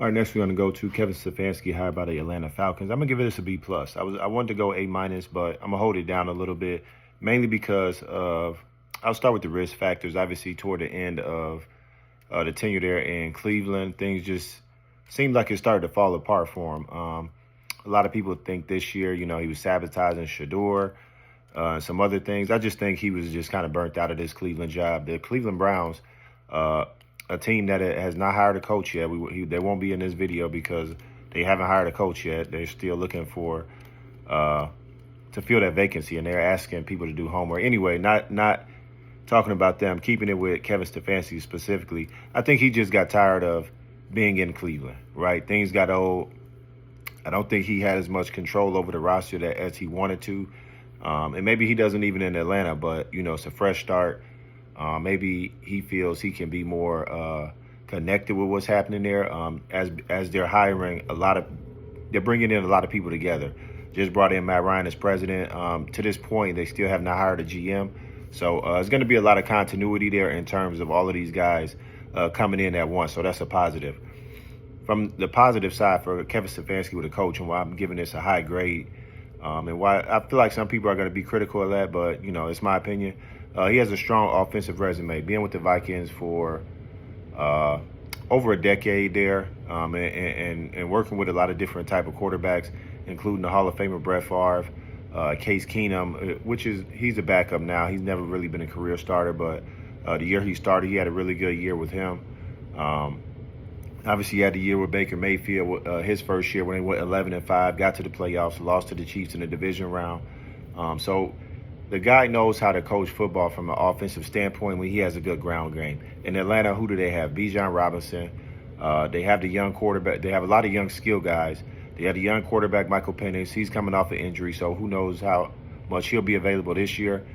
All right, next we're gonna go to Kevin Stefanski hired by the Atlanta Falcons. I'm gonna give this a B plus. I wanted to go A minus, but I'm gonna hold it down a little bit, mainly because of I'll start with the risk factors. Obviously, toward the end of the tenure there in Cleveland, things just seemed like it started to fall apart for him. A lot of people think this year, he was sabotaging Shador, some other things. I just think he was just kind of burnt out of this Cleveland job. The Cleveland Browns, a team that has not hired a coach yet. They won't be in this video because they haven't hired a coach yet. They're still looking for to fill that vacancy, and they're asking people to do homework. Anyway, not talking about them, keeping it with Kevin Stefanski specifically. I think he just got tired of being in Cleveland, right? Things got old. I don't think he had as much control over the roster as he wanted to. And maybe he doesn't even in Atlanta, but, it's a fresh start. Maybe he feels he can be more connected with what's happening there as they're hiring they're bringing in a lot of people together. Just brought in Matt Ryan as president. To this point, they still have not hired a GM. So it's going to be a lot of continuity there in terms of all of these guys coming in at once. So that's a positive. From the positive side for Kevin Stefanski with a coach, and why I'm giving this a high grade, and why I feel like some people are going to be critical of that, but, it's my opinion. He has a strong offensive resume, being with the Vikings for over a decade there, and working with a lot of different type of quarterbacks, including the Hall of Famer Brett Favre, Case Keenum, he's a backup now. He's never really been a career starter, but the year he started, he had a really good year with him. Obviously, he had the year with Baker Mayfield, his first year when they went 11-5, got to the playoffs, lost to the Chiefs in the division round. So the guy knows how to coach football from an offensive standpoint when he has a good ground game. In Atlanta, who do they have? Bijan Robinson. They have the young quarterback. They have a lot of young skill guys. They had a young quarterback, Michael Penix. He's coming off an injury, so who knows how much he'll be available this year.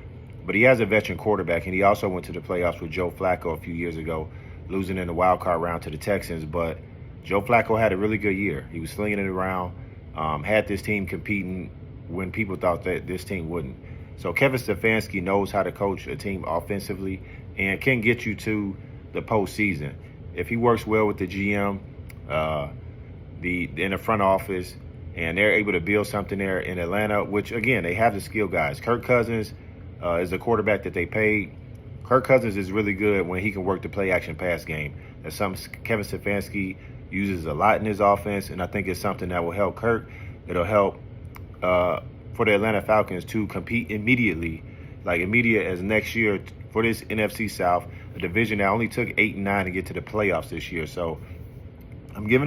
But he has a veteran quarterback, and he also went to the playoffs with Joe Flacco a few years ago, losing in the wild card round to the Texans. But Joe Flacco had a really good year. He was slinging it around, had this team competing when people thought that this team wouldn't. So Kevin Stefanski knows how to coach a team offensively and can get you to the postseason. If he works well with the GM, in the front office, and they're able to build something there in Atlanta, which, again, they have the skill guys. Kirk Cousins is a quarterback that they paid. Kirk Cousins is really good when he can work the play-action pass game. That's something Kevin Stefanski uses a lot in his offense, and I think it's something that will help Kirk. It'll help for the Atlanta Falcons to compete immediately, like immediate as next year for this NFC South, a division that only took 8 and 9 to get to the playoffs this year. So I'm giving this